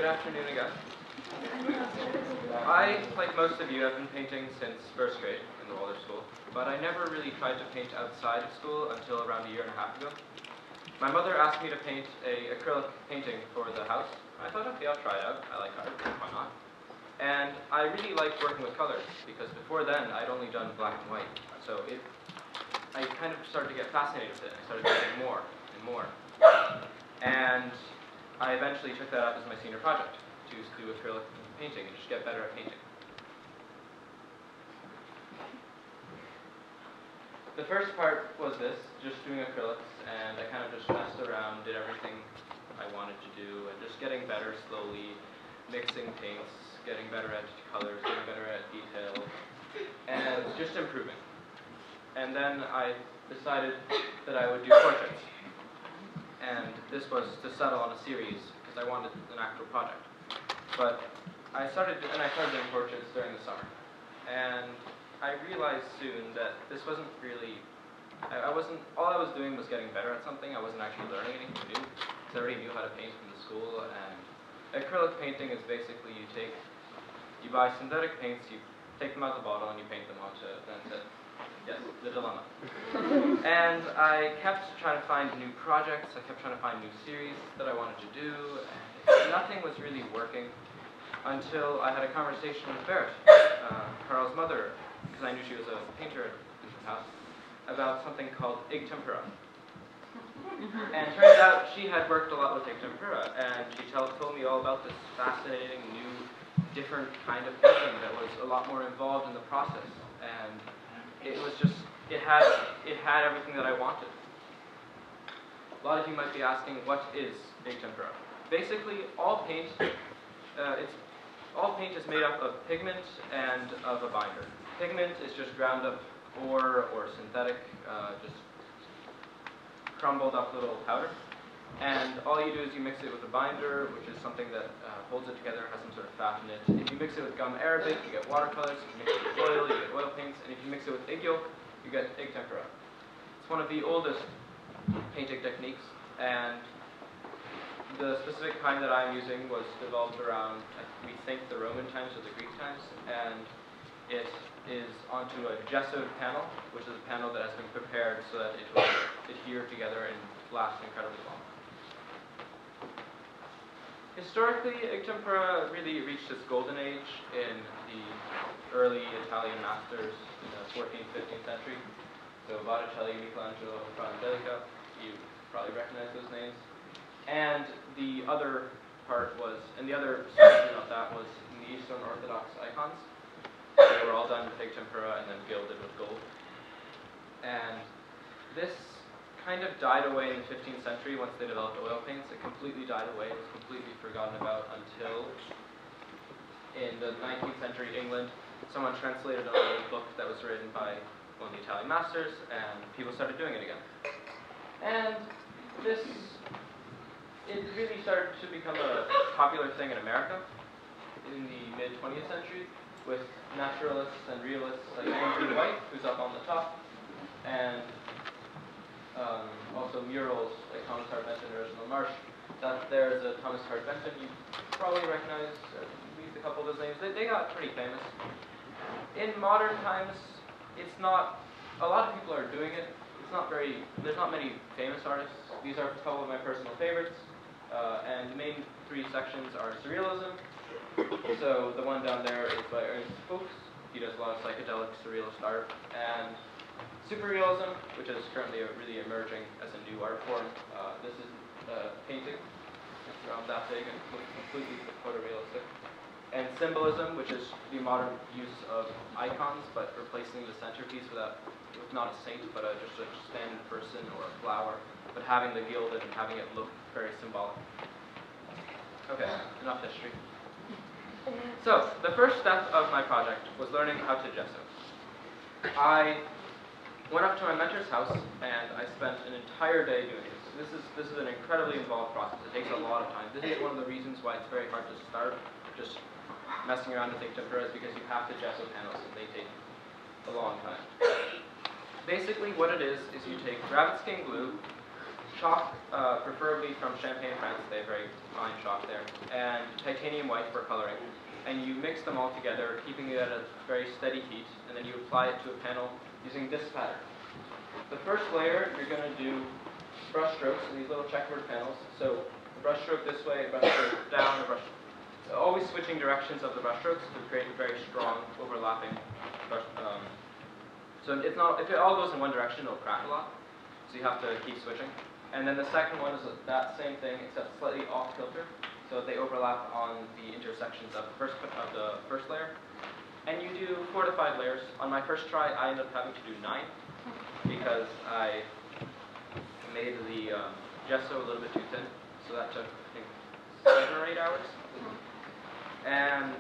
Good afternoon again. I, like most of you, have been painting since first grade in the Waldorf school, but I never really tried to paint outside of school until around a year and a half ago. My mother asked me to paint an acrylic painting for the house. I thought, okay, I'll try it out. I like art, why not? And I really liked working with colors, because before then, I'd only done black and white. So I kind of started to get fascinated with it. I started painting more and more. And I eventually took that up as my senior project, to do acrylic painting and just get better at painting. The first part was this, just doing acrylics, and I kind of just messed around, did everything I wanted to do, and just getting better slowly, mixing paints, getting better at colors, getting better at detail, and just improving. And then I decided that I would do portraits. And this was to settle on a series, because I wanted an actual project. But I started doing portraits during the summer. And I realized soon that this wasn't really, all I was doing was getting better at something. I wasn't actually learning anything new, because I already knew how to paint from the school. And acrylic painting is basically you buy synthetic paints, you take them out of the bottle, and you paint them onto, that's it. Yes, the dilemma. And I kept trying to find new projects, I kept trying to find new series that I wanted to do, and nothing was really working until I had a conversation with Barrett, Carl's mother, because I knew she was a painter at the house, about something called Tempera. And it turns out she had worked a lot with Tempera, and she told me all about this fascinating, new, different kind of painting that was a lot more involved in the process. And it was just, it had everything that I wanted. A lot of you might be asking, what is Tempera? Basically, all paint is made up of pigment and of a binder. Pigment is just ground up ore or synthetic, just crumbled up little powder. And all you do is you mix it with a binder, which is something that holds it together, has some sort of fat in it. If you mix it with gum arabic, you get watercolors. If you mix it with oil, you get oil paints. And if you mix it with egg yolk, you get egg tempera. It's one of the oldest painting techniques, and the specific kind that I'm using was developed around, we think, the Roman times or the Greek times, and it is onto a gessoed panel, which is a panel that has been prepared so that it will adhere together and last incredibly long. Historically, tempera really reached its golden age in the early Italian masters in the 14th, 15th century. So Botticelli, Michelangelo, Fra Angelico, you probably recognize those names. And the other part was, and the other section of that was in the Eastern Orthodox icons. They were all done with tempera and then gilded with gold. And this kind of died away in the 15th century once they developed oil paints. It completely died away. It was completely forgotten about until in the 19th century England, someone translated an old book that was written by one of the Italian masters, and people started doing it again. And it really started to become a popular thing in America in the mid-20th century with naturalists and realists like Andrew White, who's up on the top, and also murals like Thomas Hart Benton or Reginald Marsh. That there's a Thomas Hart Benton, you probably recognize at least a couple of those names. They got pretty famous. In modern times, it's not, a lot of people are doing it. There's not many famous artists. These are a couple of my personal favorites. And the main three sections are Surrealism. So the one down there is by Ernst Fuchs. He does a lot of Psychedelic Surrealist Art. And Surrealism, which is currently really emerging as a new art form. This is painting. It's around that big and completely photorealistic. And Symbolism, which is the modern use of icons, but replacing the centerpiece with not a saint, but just a standing person or a flower, but having the gilded and having it look very symbolic. Okay, enough history. So, the first step of my project was learning how to gesso. I went up to my mentor's house, and I spent an entire day doing this. This is an incredibly involved process. It takes a lot of time. This is one of the reasons why it's very hard to start just messing around with tempera, is because you have to gesso panels, and they take a long time. Basically, what it is you take rabbit skin glue, chalk, preferably from Champagne, France. They have very fine chalk there. And titanium white for coloring. And you mix them all together, keeping it at a very steady heat, and then you apply it to a panel using this pattern. The first layer, you're going to do brush strokes in these little checkerboard panels. So a brush stroke this way, a brush stroke down, a brush stroke. Always switching directions of the brush strokes to create a very strong overlapping brush. So if it all goes in one direction, it'll crack a lot. So you have to keep switching. And then the second one is that same thing, except slightly off kilter. So they overlap on the intersections of the first layer. And you do 4 to 5 layers. On my first try, I ended up having to do 9 because I made the gesso a little bit too thin. So that took, I think, 7 or 8 hours. And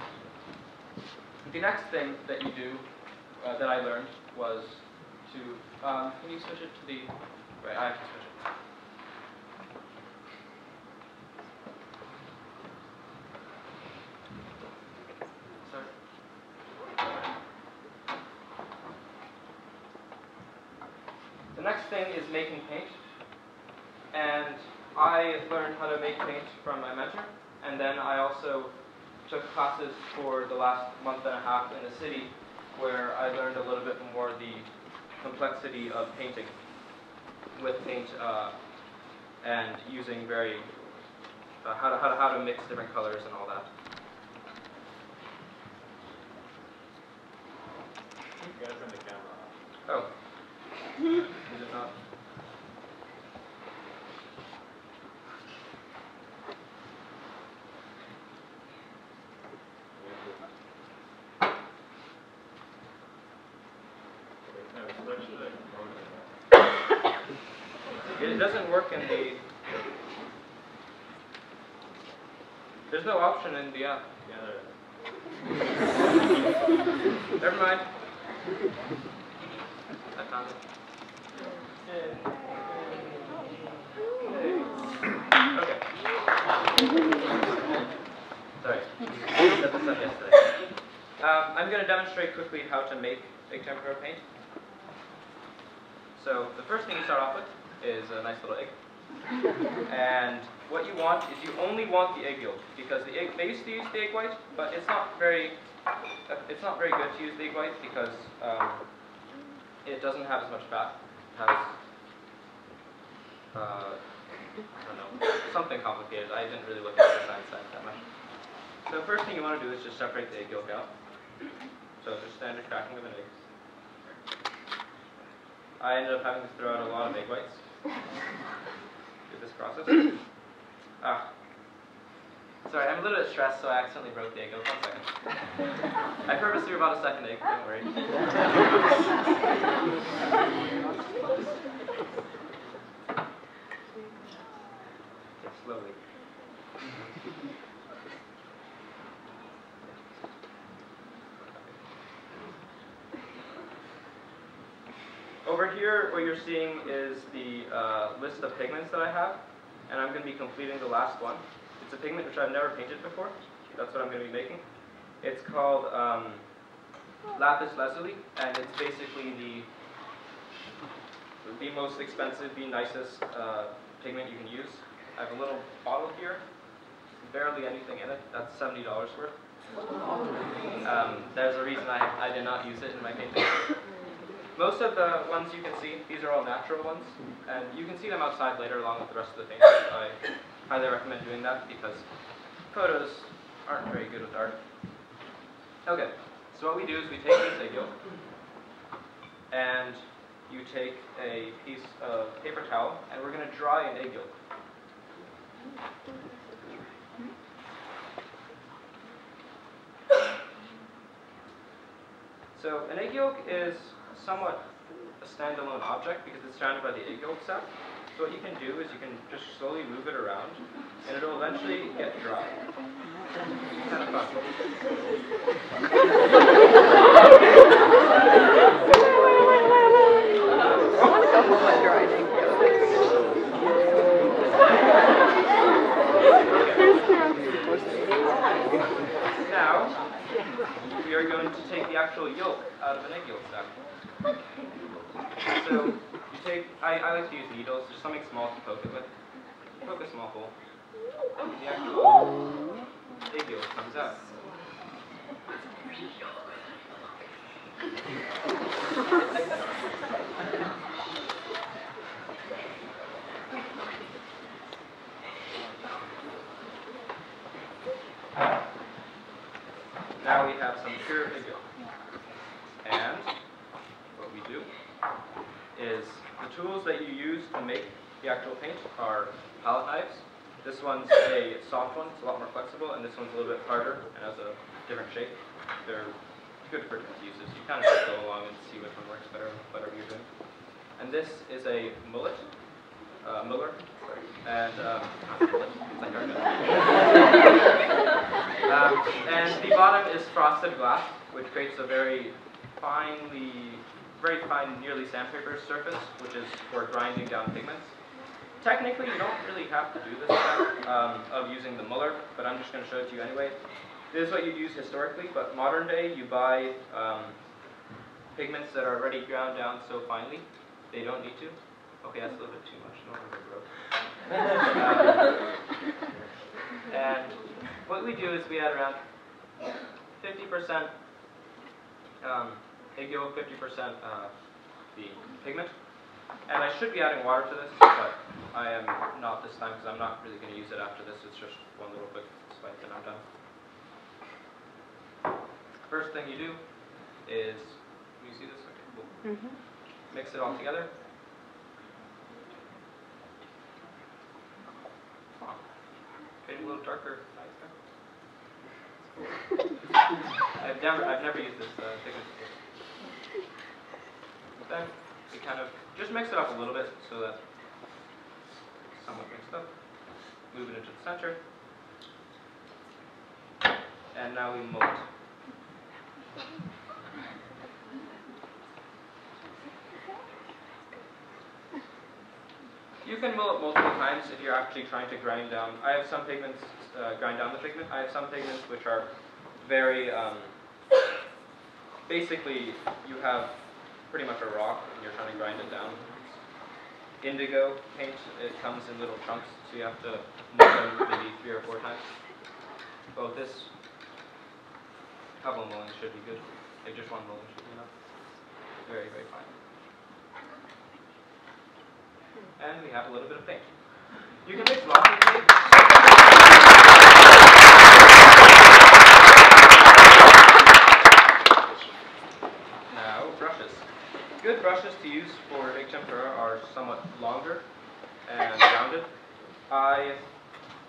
the next thing that you do, that I learned, was to, can you switch it to the, right, I have to switch it. The next thing is making paint, and I learned how to make paint from my mentor, and then I also took classes for the last month and a half in the city where I learned a little bit more the complexity of painting with paint and using very, how to mix different colors and all that. You gotta turn the camera off. Oh. Is it not? It doesn't work in the... There's no option in the app. Yeah, there is. Never mind. I found it. Okay. Sorry. I set this up yesterday. I'm going to demonstrate quickly how to make a tempera paint. So the first thing you start off with is a nice little egg. And what you want is you only want the egg yolk, because the egg, they used to use the egg white, but it's not very good to use the egg white because it doesn't have as much fat. It has I don't know, something complicated. I didn't really look at the science side that much. So the first thing you want to do is just separate the egg yolk out. So just standard cracking of an egg. I ended up having to throw out a lot of egg whites with this process. Sorry, I'm a little bit stressed, so I accidentally broke the egg yolk. 1 second. I purposely threw about a second egg, don't worry. Slowly. Over here, what you're seeing is the list of pigments that I have, and I'm going to be completing the last one. It's a pigment which I've never painted before. That's what I'm going to be making. It's called Lapis Lazuli, and it's basically the most expensive, the nicest pigment you can use. I have a little bottle here, barely anything in it. That's $70 worth. There's a reason I did not use it in my painting. Most of the ones you can see, these are all natural ones, and you can see them outside later along with the rest of the paintings. I highly recommend doing that because photos aren't very good with art. Okay, so what we do is we take this egg yolk, and you take a piece of paper towel, and we're going to dry an egg yolk. So an egg yolk is somewhat a standalone object because it's surrounded by the egg yolk sac. So what you can do is you can just slowly move it around, and it'll eventually get dry. It's kind of fun. I want to go home and dry egg Now, we are going to take the actual yolk out of an egg yolk sac. So, you take I like to use needles, just something small to poke it with. Poke a small hole. The actual egg yolk comes out. Now we have some pure egg yolk. And what we do is the tools that you use to make the actual paint are palette knives. This one's a soft one, it's a lot more flexible, and this one's a little bit harder and has a different shape. They're good for different uses. You kind of just go along and see which one works better, whatever you're doing. And this is a mullet, Miller, and it's like our and the bottom is frosted glass, which creates a very fine, nearly sandpaper surface, which is for grinding down pigments. Technically, you don't really have to do this step of using the Muller, but I'm just going to show it to you anyway. This is what you'd use historically, but modern day, you buy pigments that are already ground down so finely, they don't need to. Okay, that's a little bit too much. No wonder broke. And what we do is we add around 50% egg yolk, 50% the pigment. And I should be adding water to this, but I am not this time because I'm not really going to use it after this. It's just one little quick swipe and I'm done. First thing you do is, you see this? Okay, cool. Mix it all together. Okay, a little darker. I've never used this pigment before. Then we kind of just mix it up a little bit so that it's somewhat mixed up. Move it into the center. And now we mold it. You can mill it multiple times if you're actually trying to grind down. I have some pigments, grind down the pigment. I have some pigments which are very, basically you have pretty much a rock and you're trying to grind it down. Indigo paint, it comes in little chunks, so you have to mill them maybe 3 or 4 times. Well, this couple of millings should be good. Like just one milling should be enough. Very, very fine. And we have a little bit of paint. You can mix lots of paint. Now, brushes. Good brushes to use for egg tempera are somewhat longer and rounded. I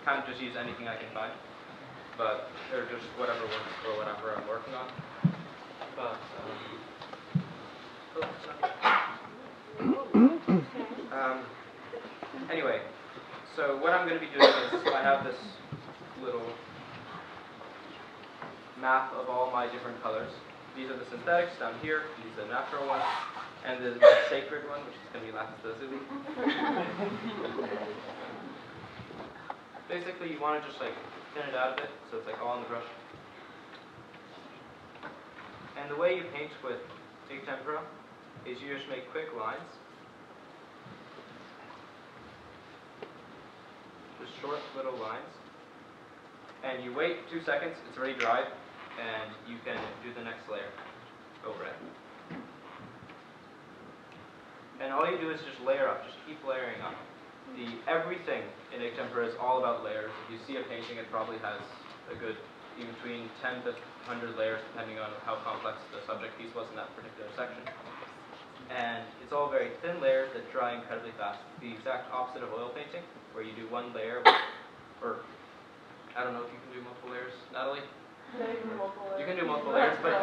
kind of just use anything I can find, but they're just whatever works for whatever I'm working on. But, anyway, so what I'm going to be doing is I have this little map of all my different colors. These are the synthetics down here, these are the natural ones, and the sacred one, which is going to be Lapis Lazuli. Basically, you want to just like thin it out a bit, so it's like all on the brush. And the way you paint with egg tempera is you just make quick lines. Just short little lines. And you wait 2 seconds, it's already dried, and you can do the next layer over it. And all you do is just layer up, just keep layering up. Everything in egg tempera is all about layers. If you see a painting, it probably has a good, between 10 to 100 layers, depending on how complex the subject piece was in that particular section. And it's all very thin layers that dry incredibly fast. The exact opposite of oil painting, where you do one layer, or I don't know if you can do multiple layers, Natalie? Yeah, you can do multiple layers. You can do multiple layers, but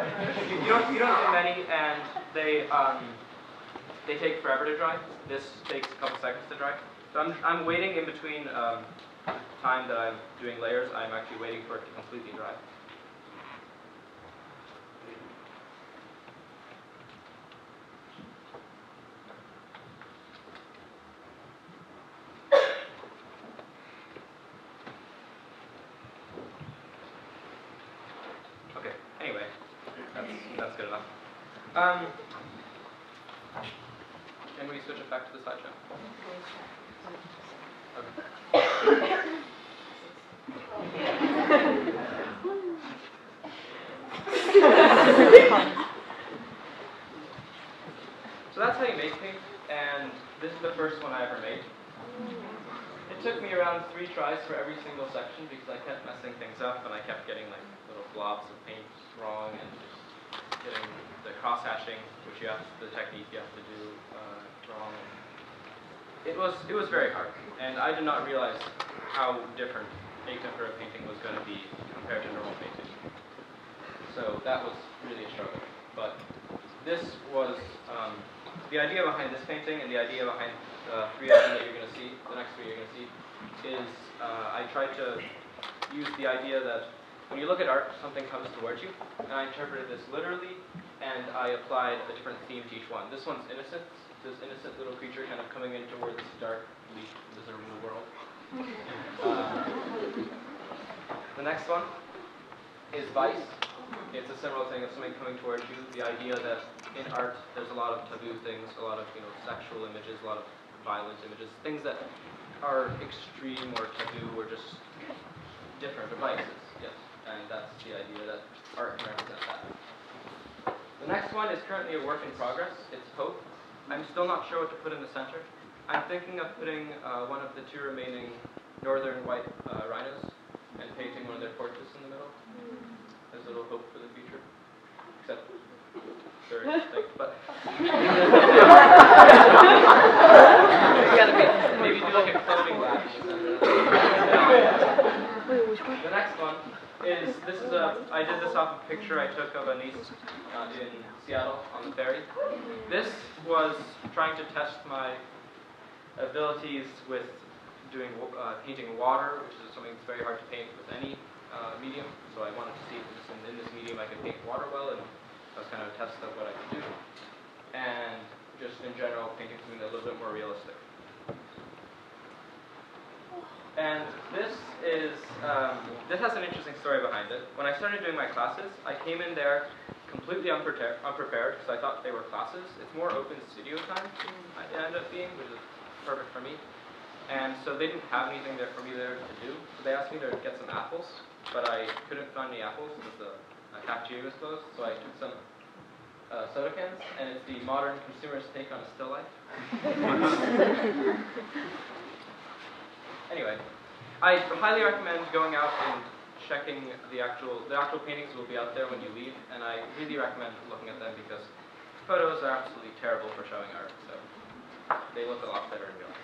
you don't do many, and they take forever to dry. This takes a couple seconds to dry. So I'm waiting in between time that I'm doing layers. I'm actually waiting for it to completely dry. Okay. Anyway, that's good enough. Can we switch it back to the slideshow? So that's how you make paint, and this is the first one I ever made. It took me around 3 tries for every single section because I kept messing things up and I kept getting like little blobs of paint wrong and just getting the cross-hatching, which the technique you have to do wrong. It was very hard, and I did not realize how different a tempera painting was going to be compared to normal painting. So that was really a struggle. But this was the idea behind this painting, and the idea behind the 3 of them that you're going to see, the next 3 you're going to see, is I tried to use the idea that when you look at art, something comes towards you, and I interpreted this literally, and I applied a different theme to each one. This one's innocence, this innocent little creature kind of coming in towards this dark, bleak, miserable world. The next one is vice. It's a similar thing of something coming towards you. The idea that in art there's a lot of taboo things, a lot of sexual images, a lot of violent images, things that are extreme or taboo or just different, or vices. Yes, and that's the idea that art can represent that. The next one is currently a work in progress. It's Pope. I'm still not sure what to put in the center. I'm thinking of putting one of the 2 remaining northern white rhinos and painting one of their portraits in the middle. There's a little hope for the future. Except they're extinct, but maybe do like a cloning lab in the center. The next one is, I did this off a picture I took of a niece in Seattle on the ferry. This was trying to test my abilities with doing painting water, which is something that's very hard to paint with any medium. So I wanted to see if in this medium I could paint water well, and that was kind of a test of what I could do. And just in general, painting something a little bit more realistic. And this has an interesting story behind it. When I started doing my classes, I came in there completely unprepared because I thought they were classes. It's more open studio time it ended up being, which is perfect for me. And so they didn't have anything there for me there to do. So they asked me to get some apples, but I couldn't find any apples because the cafeteria was closed. So I took some soda cans, and it's the modern consumer's take on a still life. Anyway, I highly recommend going out and checking the actual paintings will be out there when you leave, and I really recommend looking at them because photos are absolutely terrible for showing art, so they look a lot better in real life.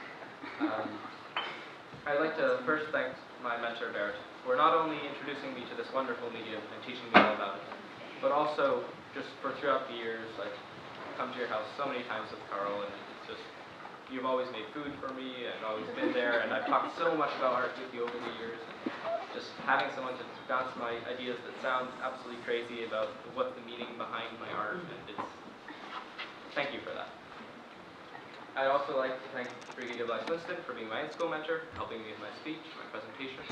I'd like to first thank my mentor, Barrett, for not only introducing me to this wonderful medium and teaching me all about it, but also just for throughout the years. I've come to your house so many times with Carl, and it's just, you've always made food for me and always been there, and I've talked so much about art with you over the years, and just having someone to bounce my ideas that sound absolutely crazy about what the meaning behind my art, and thank you for that. I'd also like to thank GMWS for being my in-school mentor, helping me with my speech, my presentation,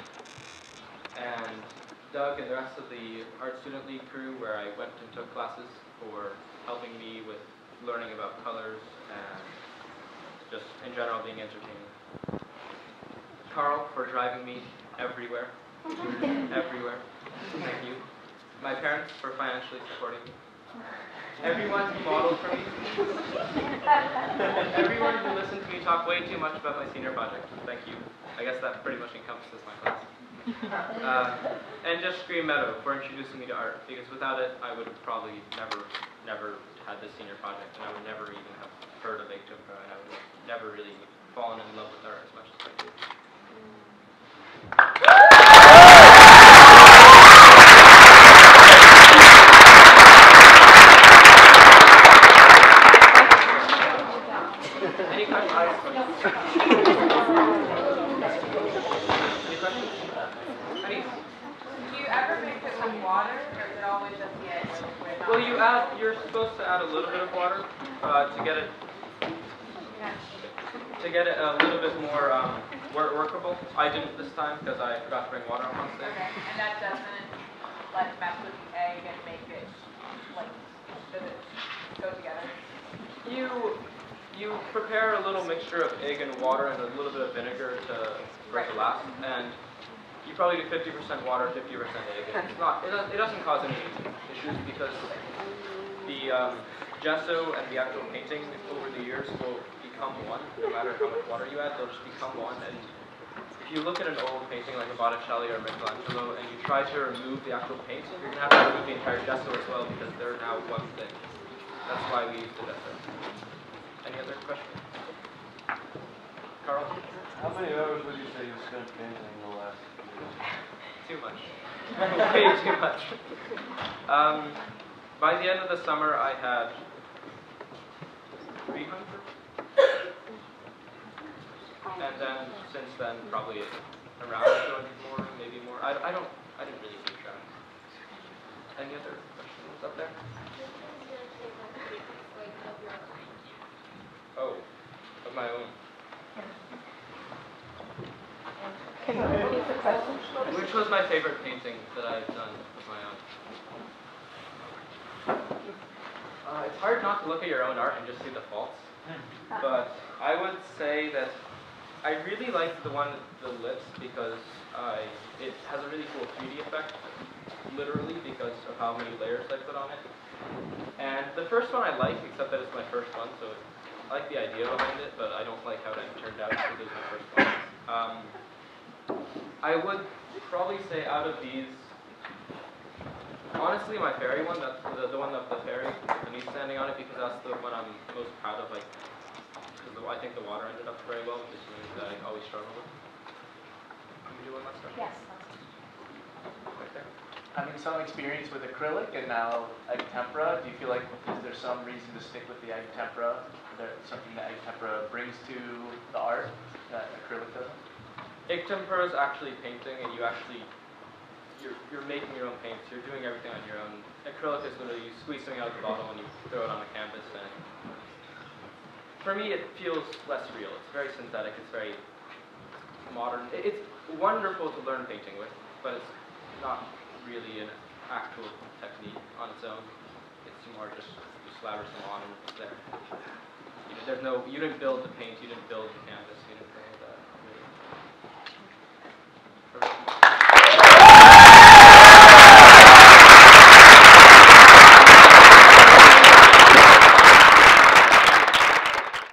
and Doug and the rest of the Art Student League crew, where I went and took classes, for helping me with learning about colors and just in general being entertaining. Carl for driving me everywhere, everywhere. Thank you. My parents for financially supporting me. Everyone who modeled for me. Everyone who listened to me talk way too much about my senior project. Thank you. I guess that pretty much encompasses my class. And just Meadow for introducing me to art, because without it, I would have probably never had this senior project, and I would never even have heard of Tempera, and I would have never really fallen in love with art as much as I do. Any questions? Any? Do you ever mix it with water, or is it always just the edge? Well, you're supposed to add a little bit of water to get it a little bit more workable. I didn't this time because I forgot to bring water on stage. Okay, and that doesn't mess with the egg and make it does it go together? you prepare a little mixture of egg and water and a little bit of vinegar for it to last, and you probably do 50% water, 50% egg. And it doesn't cause any issues because the gesso and the actual painting over the years will become one. No matter how much water you add, they'll just become one. And if you look at an old painting like a Botticelli or Michelangelo and you try to remove the actual paint, you're going to have to remove the entire gesso as well because they're now one thing. That's why we use the gesso. Any other questions? Carl? How many hours would you say you spent painting the last year? Too much. Way too much. By the end of the summer, I had 300. And then, since then, probably around 200 more, maybe more. I didn't really keep track. Any other questions up there? Oh, of my own. Can you repeat the question? Which was my favorite painting that I've done of my own? It's hard not to look at your own art and just see the faults. But I would say that I really liked the one with the lips because it has a really cool 3D effect, literally, because of how many layers I put on it. And the first one I like, except that it's my first one, so I like the idea behind it, but I don't like how that turned out because it was my first one. I would probably say out of these, honestly, my fairy one, that's the one of the fairy, and me standing on it, because that's the one I'm most proud of, like, because I think the water ended up very well, which is something that I always struggle with. Can we do one last question? Yes. Right there. Having some experience with acrylic and now egg tempera, do you feel like is there some reason to stick with the egg tempera? Is there something that egg tempera brings to the art that acrylic doesn't? Egg tempera is actually painting, and you're making your own paints. You're doing everything on your own. Acrylic is literally you squeeze something out of the bottle and you throw it on the canvas. And for me, it feels less real. It's very synthetic. It's very modern. It's wonderful to learn painting with, but it's not really an actual technique on its own. It's more just you slather some on and it's there. You didn't build the paint. You didn't build the canvas. You didn't build